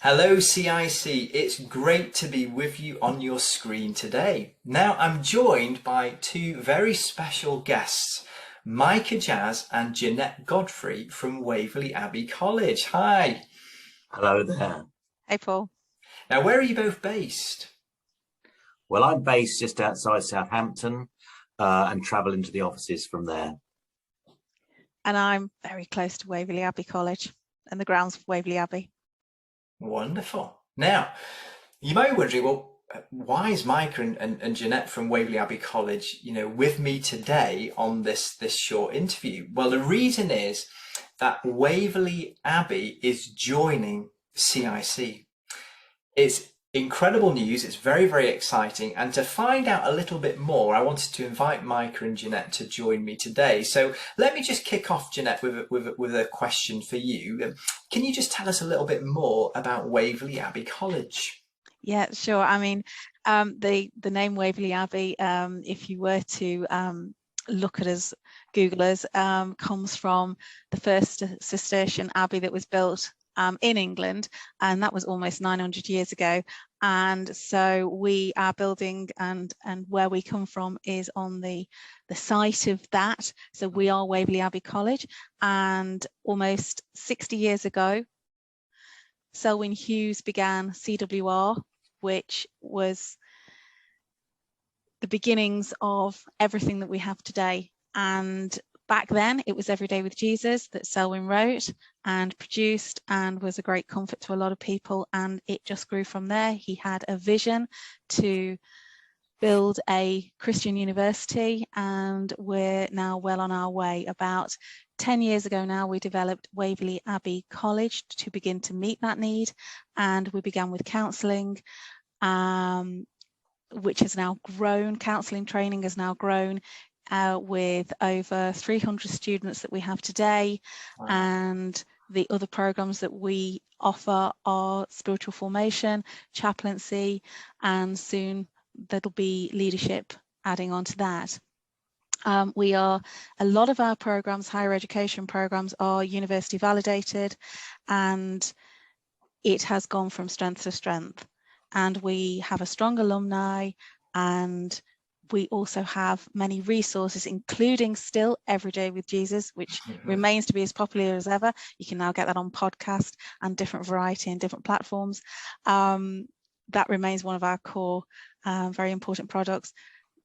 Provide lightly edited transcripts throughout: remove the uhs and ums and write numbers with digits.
Hello CIC, it's great to be with you on your screen today. Now I'm joined by two very special guests, Micah Jazz and Jeanette Godfrey from Waverley Abbey College. Hi. Hello there. Hey, Paul. Now where are you both based? Well, I'm based just outside Southampton and travel into the offices from there. And I'm very close to Waverley Abbey College and the grounds of Waverley Abbey. Wonderful. Now, you might be wondering, well, why is Micah and Jeanette from Waverley Abbey College, with me today on this short interview? Well, the reason is that Waverley Abbey is joining CIC. It's incredible news. It's very, very exciting. And to find out a little bit more, I wanted to invite Micah and Jeanette to join me today. So let me just kick off, Jeanette, with a question for you. Can you just tell us a little bit more about Waverley Abbey College? Yeah, sure. I mean, the name Waverley Abbey, if you were to look at us, Google us, comes from the first Cistercian abbey that was built in England, and that was almost 900 years ago. And so we are building, and where we come from is on the site of that. So we are Waverley Abbey College, and almost 60 years ago, Selwyn Hughes began CWR, which was the beginnings of everything that we have today. And back then, it was Every Day with Jesus that Selwyn wrote and produced and was a great comfort to a lot of people. And it just grew from there. He had a vision to build a Christian university, and we're now well on our way. About 10 years ago now, we developed Waverley Abbey College to begin to meet that need. And we began with counselling, which has now grown. Counselling training has now grown with over 300 students that we have today. Wow. And the other programs that we offer are spiritual formation, chaplaincy, and soon there'll be leadership adding on to that. A lot of our programs, higher education programs, are university validated, and it has gone from strength to strength. And we have a strong alumni, and we also have many resources, including still Every Day with Jesus, which remains to be as popular as ever. You can now get that on podcast and different variety and different platforms. That remains one of our core, very important products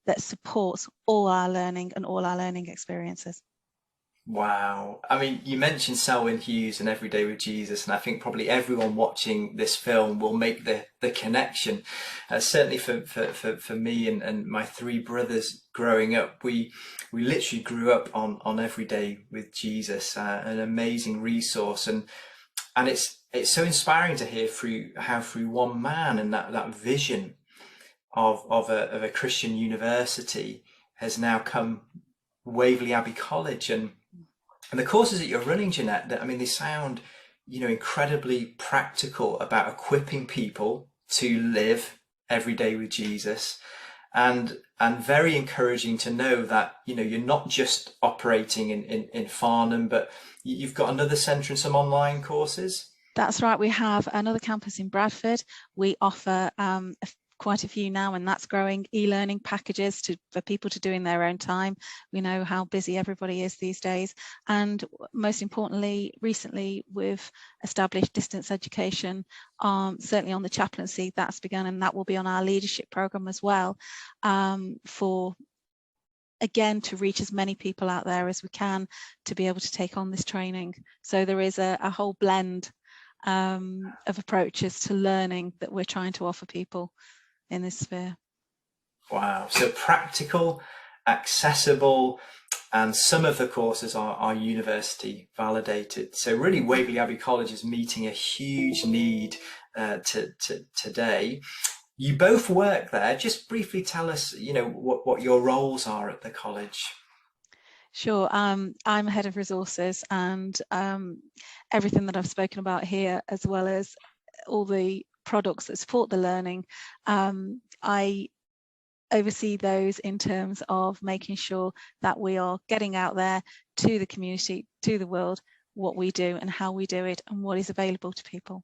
that supports all our learning and all our learning experiences. Wow. I mean, you mentioned Selwyn Hughes and Every Day with Jesus, and I think probably everyone watching this film will make the connection. Certainly for me and my three brothers growing up, we literally grew up on Every Day with Jesus, an amazing resource. And it's so inspiring to hear how through one man and that vision of a Christian university has now come Waverley Abbey College. And the courses that you're running, Jeanette, they sound, incredibly practical about equipping people to live every day with Jesus, and very encouraging to know that, you're not just operating in Farnham, but you've got another centre and some online courses. That's right. We have another campus in Bradford. We offer quite a few now, and that's growing e-learning packages for people to do in their own time. We know how busy everybody is these days, and most importantly, recently we've established distance education, certainly on the chaplaincy that's begun, and that will be on our leadership program as well, again, to reach as many people out there as we can to be able to take on this training. So there is a whole blend of approaches to learning that we're trying to offer people in this sphere. Wow. So practical, accessible, and some of the courses are university validated. So really Waverley Abbey College is meeting a huge need today. You both work there. Just briefly tell us, what your roles are at the college. Sure. I'm head of resources, and everything that I've spoken about here, as well as all the products that support the learning, I oversee those in terms of making sure that we are getting out there to the community, to the world, what we do and how we do it and what is available to people.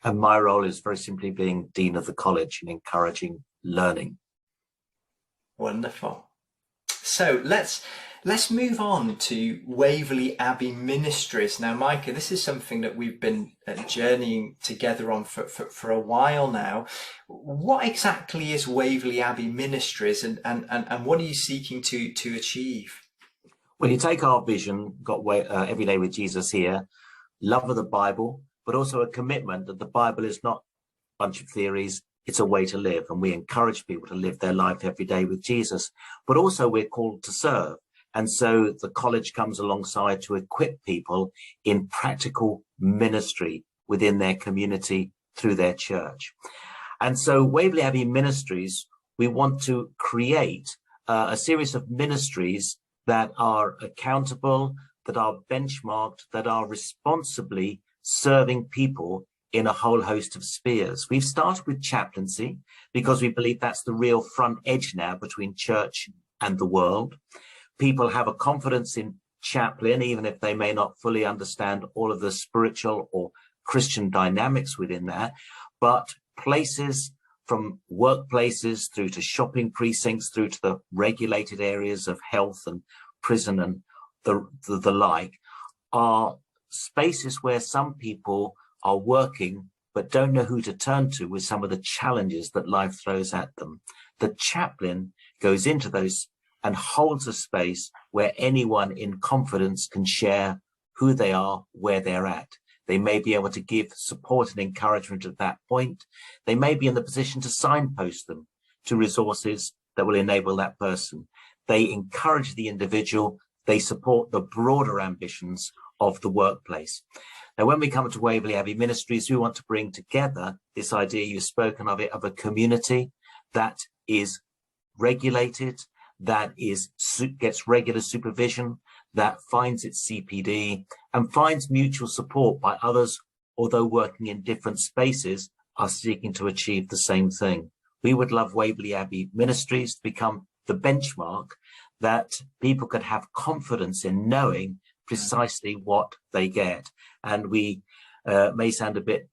And my role is very simply being Dean of the College and encouraging learning. Wonderful. So let's move on to Waverley Abbey Ministries. Now, Micah, this is something that we've been journeying together on for a while now. What exactly is Waverley Abbey Ministries, and what are you seeking to achieve? Well, you take our vision, got Every Day with Jesus here, love of the Bible, but also a commitment that the Bible is not a bunch of theories, it's a way to live. And we encourage people to live their life every day with Jesus, but also we're called to serve. And so the college comes alongside to equip people in practical ministry within their community through their church. And so Waverley Abbey Ministries, we want to create a series of ministries that are accountable, that are benchmarked, that are responsibly serving people in a whole host of spheres. We've started with chaplaincy because we believe that's the real front edge now between church and the world. People have a confidence in chaplain, even if they may not fully understand all of the spiritual or Christian dynamics within that. But places, from workplaces through to shopping precincts, through to the regulated areas of health and prison and the like, are spaces where some people are working but don't know who to turn to with some of the challenges that life throws at them. The chaplain goes into those and holds a space where anyone in confidence can share who they are, where they're at. They may be able to give support and encouragement at that point. They may be in the position to signpost them to resources that will enable that person. They encourage the individual. They support the broader ambitions of the workplace. Now, when we come to Waverley Abbey Ministries, we want to bring together this idea, you've spoken of it, of a community that is regulated, that gets regular supervision, that finds its CPD and finds mutual support by others, although working in different spaces, are seeking to achieve the same thing. We would love Waverley Abbey Ministries to become the benchmark that people can have confidence in knowing precisely what they get. And we may sound a bit,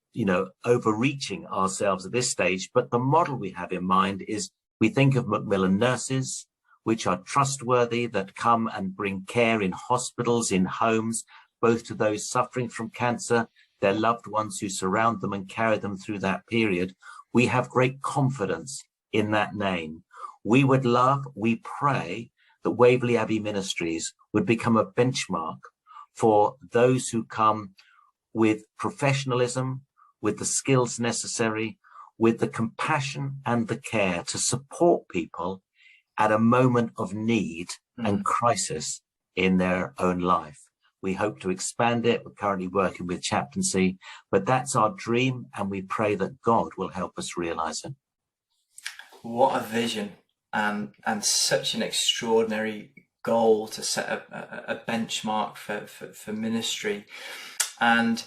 overreaching ourselves at this stage, but the model we have in mind is we think of Macmillan nurses, which are trustworthy, that come and bring care in hospitals, in homes, both to those suffering from cancer, their loved ones who surround them and carry them through that period. We have great confidence in that name. We pray that Waverley Abbey Ministries would become a benchmark for those who come with professionalism, with the skills necessary, with the compassion and the care to support people at a moment of need and crisis in their own life. We hope to expand it. We're currently working with chaplaincy, but that's our dream, and we pray that God will help us realize it. What a vision, and such an extraordinary goal to set a benchmark for ministry. And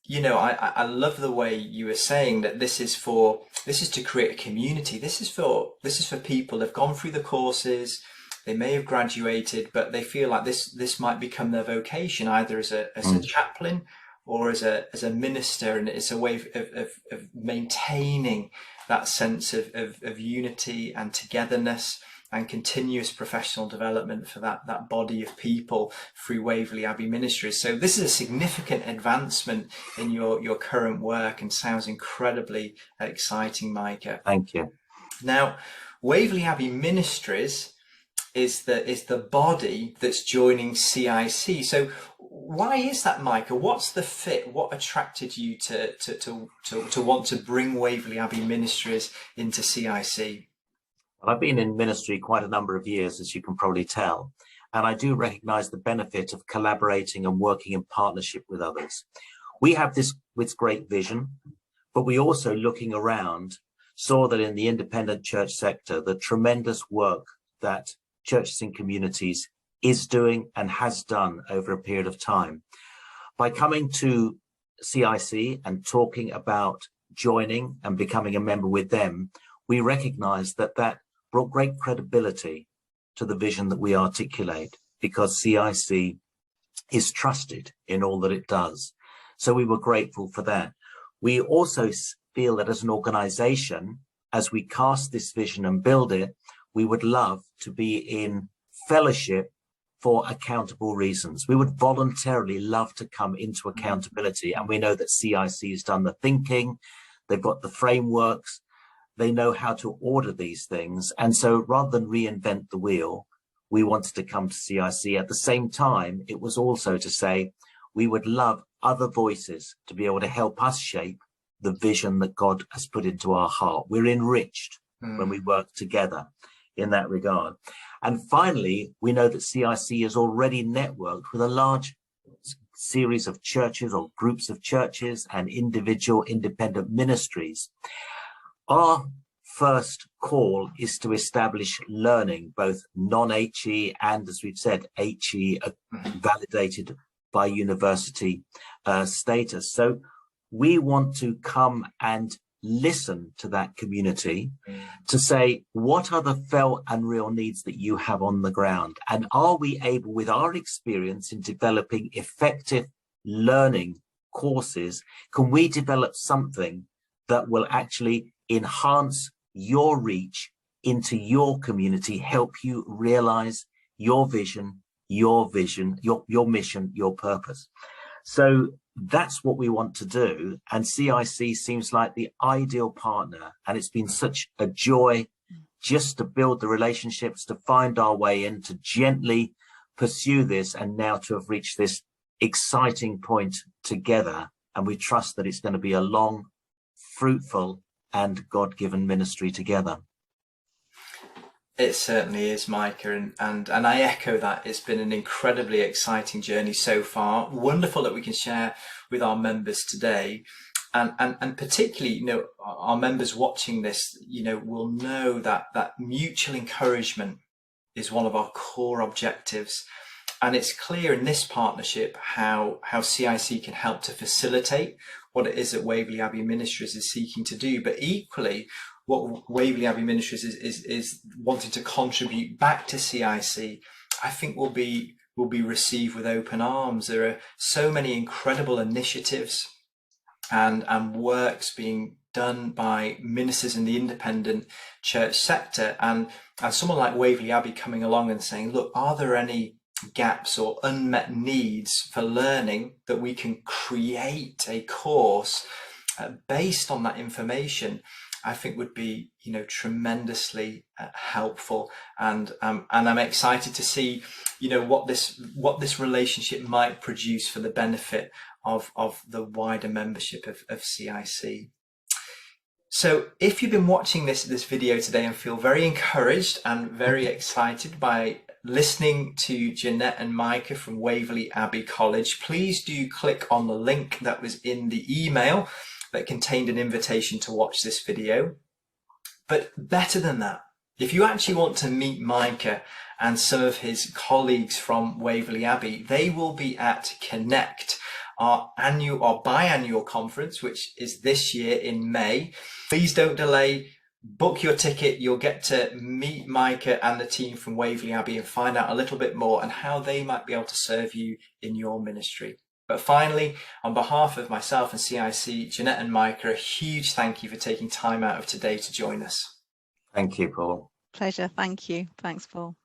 I love the way you were saying that this is to create a community. This is for people that've gone through the courses, they may have graduated, but they feel like this might become their vocation, either as a chaplain or as a minister, and it's a way of maintaining that sense of unity and togetherness and continuous professional development for that body of people through Waverley Abbey Ministries. So this is a significant advancement in your current work, and sounds incredibly exciting, Micah. Thank you. Now, Waverley Abbey Ministries is the body that's joining CIC. So why is that, Micah? What's the fit? What attracted you to want to bring Waverley Abbey Ministries into CIC? Well, I've been in ministry quite a number of years, as you can probably tell, and I do recognize the benefit of collaborating and working in partnership with others. We have this great vision, but we also, looking around, saw that in the independent church sector, the tremendous work that churches and communities is doing and has done over a period of time. By coming to CIC and talking about joining and becoming a member with them, we recognize that brought great credibility to the vision that we articulate, because CIC is trusted in all that it does. So we were grateful for that. We also feel that as an organization, as we cast this vision and build it, we would love to be in fellowship for accountable reasons. We would voluntarily love to come into accountability. And we know that CIC has done the thinking, they've got the frameworks, they know how to order these things. And so rather than reinvent the wheel, we wanted to come to CIC. At the same time, it was also to say, we would love other voices to be able to help us shape the vision that God has put into our heart. We're enriched when we work together in that regard. And finally, we know that CIC is already networked with a large series of churches or groups of churches and individual independent ministries. Our first call is to establish learning, both non-HE and, as we've said, HE validated by university status. So we want to come and listen to that community to say, what are the felt and real needs that you have on the ground? And are we able, with our experience in developing effective learning courses, can we develop something that will actually enhance your reach into your community, help you realize your vision, your mission, your purpose? So that's what we want to do. And CIC seems like the ideal partner. And it's been such a joy just to build the relationships, to find our way in, to gently pursue this, and now to have reached this exciting point together. And we trust that it's going to be a long, fruitful, and God-given ministry together. It certainly is, Micah, and I echo that. It's been an incredibly exciting journey so far. Wonderful that we can share with our members today, and particularly, you know, our members watching this, you know, will know that mutual encouragement is one of our core objectives, and it's clear in this partnership how CIC can help to facilitate what it is that Waverley Abbey Ministries is seeking to do, but equally, what Waverley Abbey Ministries is wanting to contribute back to CIC, I think will be received with open arms. There are so many incredible initiatives and works being done by ministers in the independent church sector, and someone like Waverley Abbey coming along and saying, look, are there any gaps or unmet needs for learning that we can create a course based on that information? I think would be, you know, tremendously helpful, and I'm excited to see, you know, what this relationship might produce for the benefit of the wider membership of CIC. So if you've been watching this video today and feel very encouraged and very excited by listening to Jeanette and Micah from Waverley Abbey College, please do click on the link that was in the email that contained an invitation to watch this video. But better than that, if you actually want to meet Micah and some of his colleagues from Waverley Abbey, they will be at Connect, our biannual conference, which is this year in May. Please don't delay. Book your ticket. You'll get to meet Micah and the team from Waverley Abbey and find out a little bit more on how they might be able to serve you in your ministry. But finally, on behalf of myself and CIC, Jeanette and Micah, a huge thank you for taking time out of today to join us. Thank you, Paul. Pleasure. Thank you. Thanks, Paul.